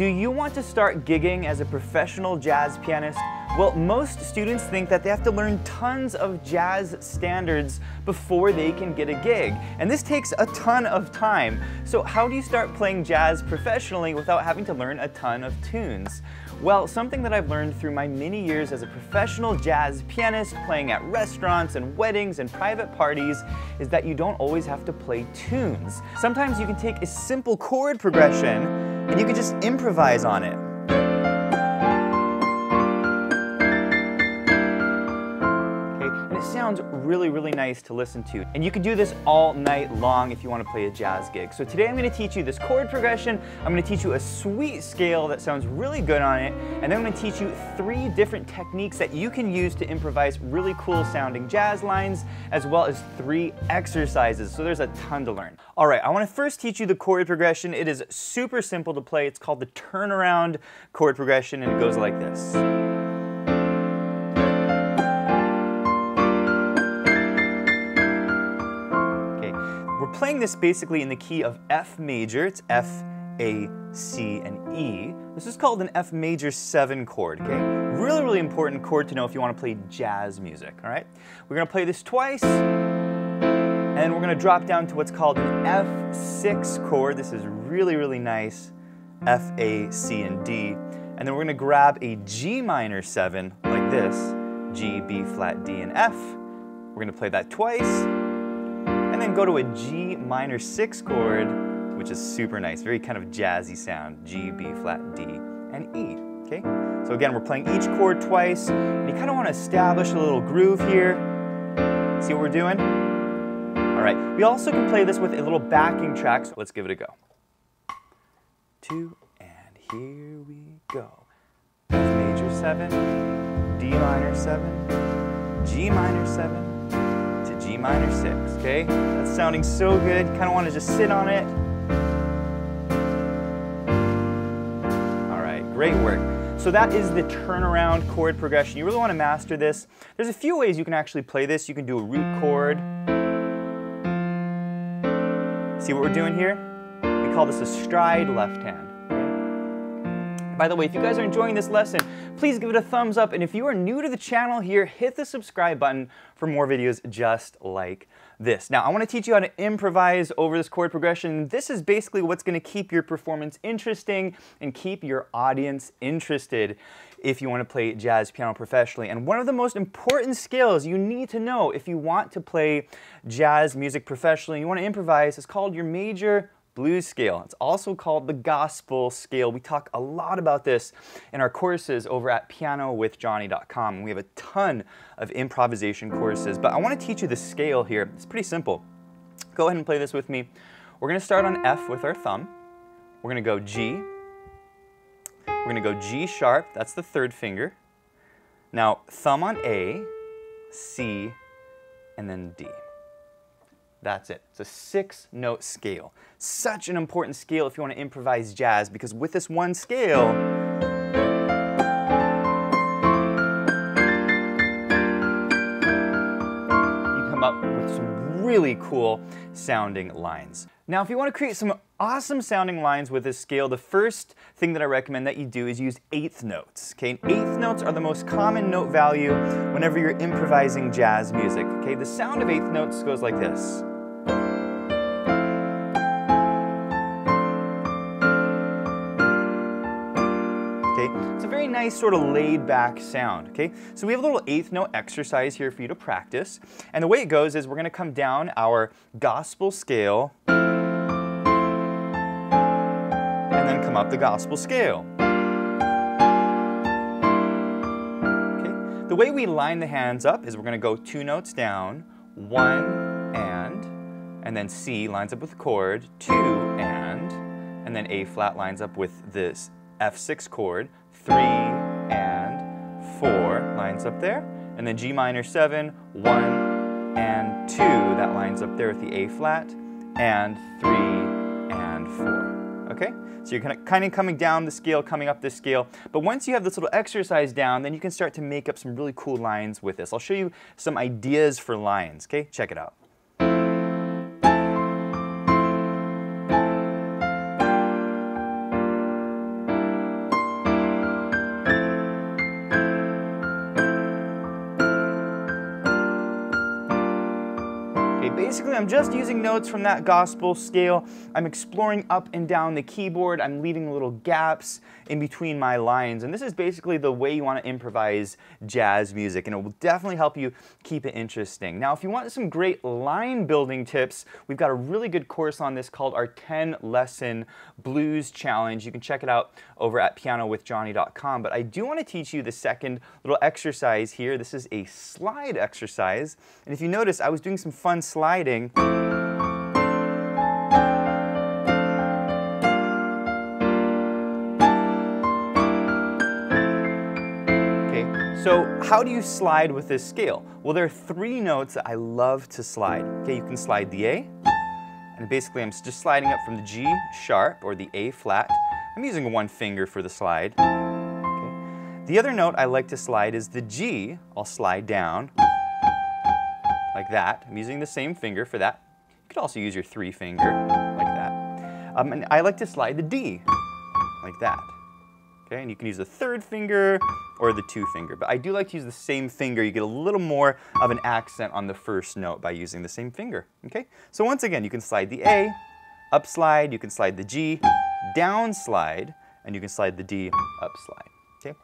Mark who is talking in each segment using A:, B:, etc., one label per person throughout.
A: you want to start gigging as a professional jazz pianist? Well, most students think that they have to learn tons of jazz standards before they can get a gig. And this takes a ton of time. So how do you start playing jazz professionally without having to learn a ton of tunes? Well, something that I've learned through my many years as a professional jazz pianist, playing at restaurants and weddings and private parties, is that you don't always have to play tunes. Sometimes you can take a simple chord progression and you can just improvise on it. Sounds really, really nice to listen to. And you can do this all night long if you want to play a jazz gig. So today I'm going to teach you this chord progression, I'm going to teach you a sweet scale that sounds really good on it, and then I'm going to teach you 3 different techniques that you can use to improvise really cool sounding jazz lines, as well as 3 exercises. So there's a ton to learn. Alright, I want to first teach you the chord progression. It is super simple to play. It's called the turnaround chord progression, and it goes like this. Playing this basically in the key of F major. It's F, A, C, and E. This is called an F major 7 chord, okay? Really, really important chord to know if you want to play jazz music, all right? We're going to play this twice, and then we're going to drop down to what's called an F6 chord. This is really, really nice. F, A, C, and D. And then we're going to grab a G minor 7 like this. G, B flat, D, and F. We're going to play that twice. And then go to a G minor 6 chord, which is super nice, very kind of jazzy sound. G, B flat, D, and E, okay? So again, we're playing each chord twice, and you kind of want to establish a little groove here. See what we're doing? All right, we also can play this with a little backing track, so let's give it a go. 2, and here we go. F major 7, D minor 7, G minor 7, G minor 6, okay? That's sounding so good. You kind of want to just sit on it. All right, great work. So that is the turnaround chord progression. You really want to master this. There's a few ways you can actually play this. You can do a root chord. See what we're doing here? We call this a stride left hand. By the way, if you guys are enjoying this lesson, please give it a thumbs up, and if you are new to the channel here, hit the subscribe button for more videos just like this. Now, I want to teach you how to improvise over this chord progression. This is basically what's going to keep your performance interesting and keep your audience interested if you want to play jazz piano professionally. And one of the most important skills you need to know if you want to play jazz music professionally, you want to improvise, is called your major blues scale. It's also called the gospel scale. We talk a lot about this in our courses over at pianowithjonny.com. We have a ton of improvisation courses, but I want to teach you the scale here. It's pretty simple. Go ahead and play this with me. We're going to start on F with our thumb. We're going to go G. We're going to go G sharp. That's the 3rd finger. Now, thumb on A, C, and then D. That's it. It's a 6-note scale. Such an important scale if you want to improvise jazz, because with this one scale, you come up with some really cool sounding lines. Now, if you want to create some awesome sounding lines with this scale, the first thing that I recommend that you do is use 8th notes. Okay, 8th notes are the most common note value whenever you're improvising jazz music. Okay, the sound of 8th notes goes like this. It's a very nice sort of laid back sound, okay? So we have a little 8th note exercise here for you to practice. And the way it goes is we're going to come down our gospel scale and then come up the gospel scale. Okay? The way we line the hands up is we're going to go 2 notes down, 1 and then C lines up with the chord, 2 and then A flat lines up with this F6 chord, 3 and 4 lines up there, and then G minor 7, 1 and 2, that lines up there with the A flat, and 3 and 4. Okay? So you're kind of coming down the scale, coming up this scale, but once you have this little exercise down, then you can start to make up some really cool lines with this. I'll show you some ideas for lines, okay? Check it out. basically I'm just using notes from that gospel scale. I'm exploring up and down the keyboard. I'm leaving little gaps in between my lines. And this is basically the way you want to improvise jazz music, and it will definitely help you keep it interesting. Now, if you want some great line building tips, we've got a really good course on this called our 10-lesson blues challenge. You can check it out over at pianowithjohnny.com. But I do want to teach you the second little exercise here. This is a slide exercise. And if you notice, I was doing some fun sliding. So how do you slide with this scale? Well, there are 3 notes that I love to slide. Okay, you can slide the A, and basically I'm just sliding up from the G sharp or the A flat. I'm using 1 finger for the slide. Okay. The other note I like to slide is the G. I'll slide down like that. I'm using the same finger for that. You could also use your 3 finger like that. And I like to slide the D like that. Okay, and you can use the 3rd finger or the 2 finger, but I do like to use the same finger. You get a little more of an accent on the first note by using the same finger. Okay, so once again, you can slide the A, up slide, you can slide the G, down slide, and you can slide the D, up slide. Okay.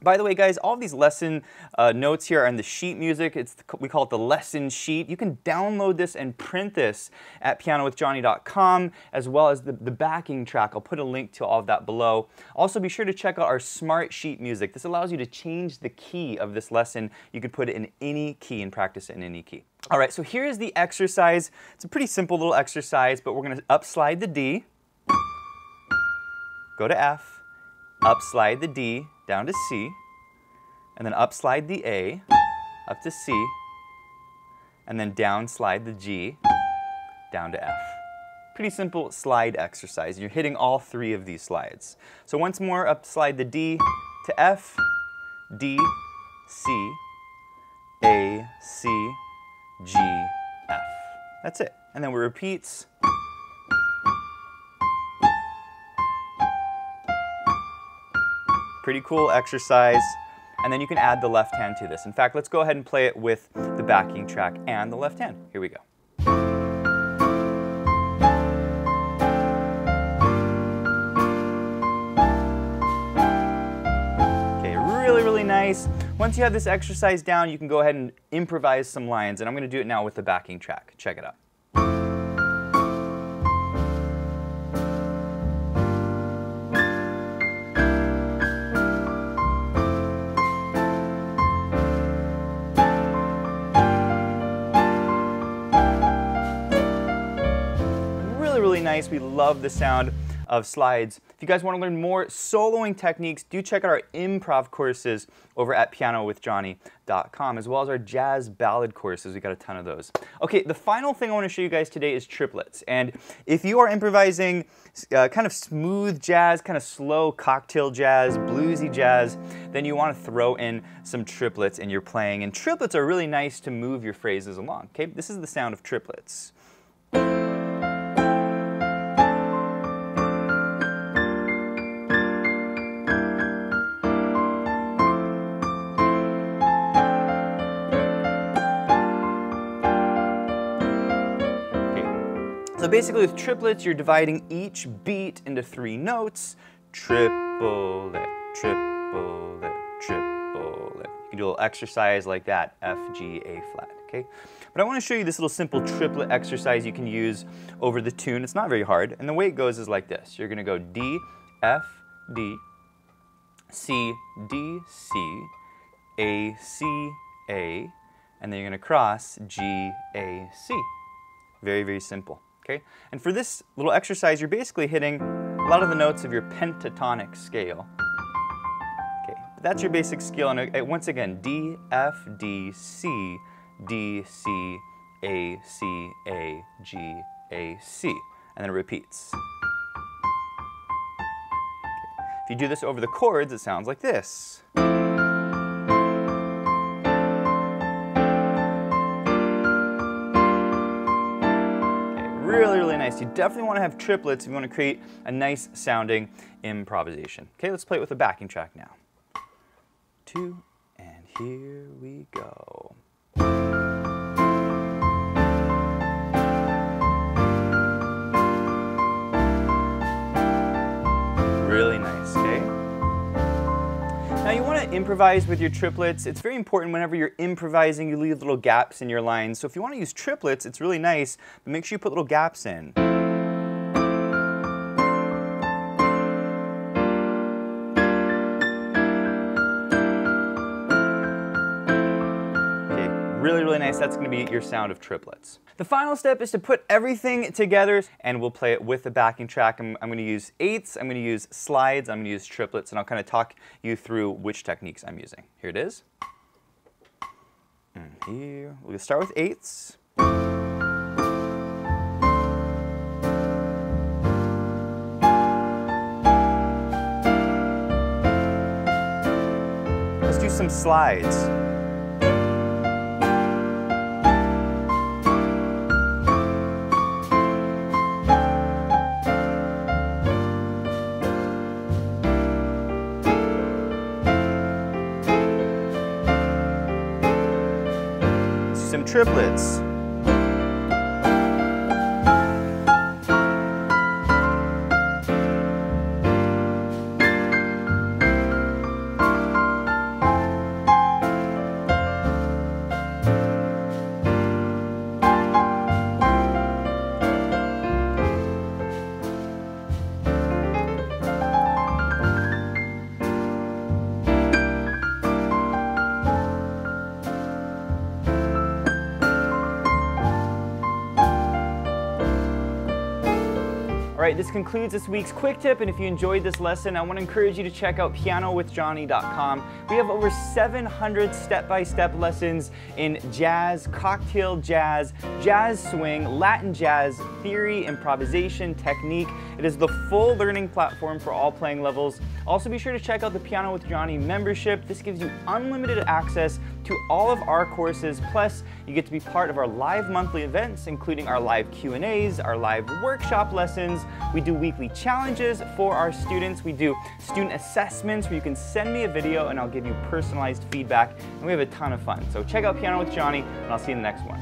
A: By the way, guys, all of these lesson notes here are in the sheet music. We call it the lesson sheet. You can download this and print this at pianowithjohnny.com, as well as the backing track. I'll put a link to all of that below. Also, be sure to check out our smart sheet music. This allows you to change the key of this lesson. You can put it in any key and practice it in any key. All right, so here's the exercise. It's a pretty simple little exercise, but we're going to upslide the D, go to F, upslide the D, down to C, and then upslide the A, up to C, and then downslide the G, down to F. Pretty simple slide exercise. You're hitting all 3 of these slides. So once more, upslide the D to F, D, C, A, C, G, F. That's it. And then we repeats. Pretty cool exercise. And then you can add the left hand to this. In fact, let's go ahead and play it with the backing track and the left hand. Here we go. Okay, really nice. Once you have this exercise down, you can go ahead and improvise some lines. And I'm going to do it now with the backing track. Check it out. Really nice. We love the sound of slides. If you guys want to learn more soloing techniques, do check out our improv courses over at pianowithjohnny.com, as well as our jazz ballad courses. We got a ton of those. Okay, the final thing I want to show you guys today is triplets. And if you are improvising kind of smooth jazz, kind of slow cocktail jazz, bluesy jazz, then you want to throw in some triplets in your playing. And triplets are really nice to move your phrases along. Okay, this is the sound of triplets. So basically with triplets, you're dividing each beat into 3 notes. Triplet, triplet, triplet. You can do a little exercise like that, F, G, A flat, okay? But I want to show you this little simple triplet exercise you can use over the tune. It's not very hard. And the way it goes is like this. You're going to go D, F, D, C, D, C, A, C, A, and then you're going to cross G, A, C. Very simple. Okay? And for this little exercise, you're basically hitting a lot of the notes of your pentatonic scale. Okay, but that's your basic scale. And once again, D, F, D, C, D, C, A, C, A, G, A, C. And then it repeats. Okay. If you do this over the chords, it sounds like this. Really nice. You definitely want to have triplets if you want to create a nice sounding improvisation. Okay, let's play it with a backing track now. 2, and here we go. improvise with your triplets. It's very important whenever you're improvising, you leave little gaps in your lines. So if you want to use triplets, it's really nice, but make sure you put little gaps in. Really, really nice. That's going to be your sound of triplets. The final step is to put everything together, and we'll play it with the backing track. I'm going to use eighths, I'm going to use slides, I'm going to use triplets, and I'll kind of talk you through which techniques I'm using. Here it is. And here, we'll start with eighths. Let's do some slides. Some triplets. All right, this concludes this week's quick tip, and if you enjoyed this lesson, I want to encourage you to check out pianowithjohnny.com. We have over 700 step-by-step lessons in jazz, cocktail jazz, jazz swing, Latin jazz, theory, improvisation, technique. It is the full learning platform for all playing levels. Also, be sure to check out the Piano with Johnny membership. This gives you unlimited access to all of our courses, plus you get to be part of our live monthly events, including our live Q&As, our live workshop lessons. We do weekly challenges for our students. We do student assessments where you can send me a video and I'll give you personalized feedback, and we have a ton of fun. So check out Piano with Johnny, and I'll see you in the next one.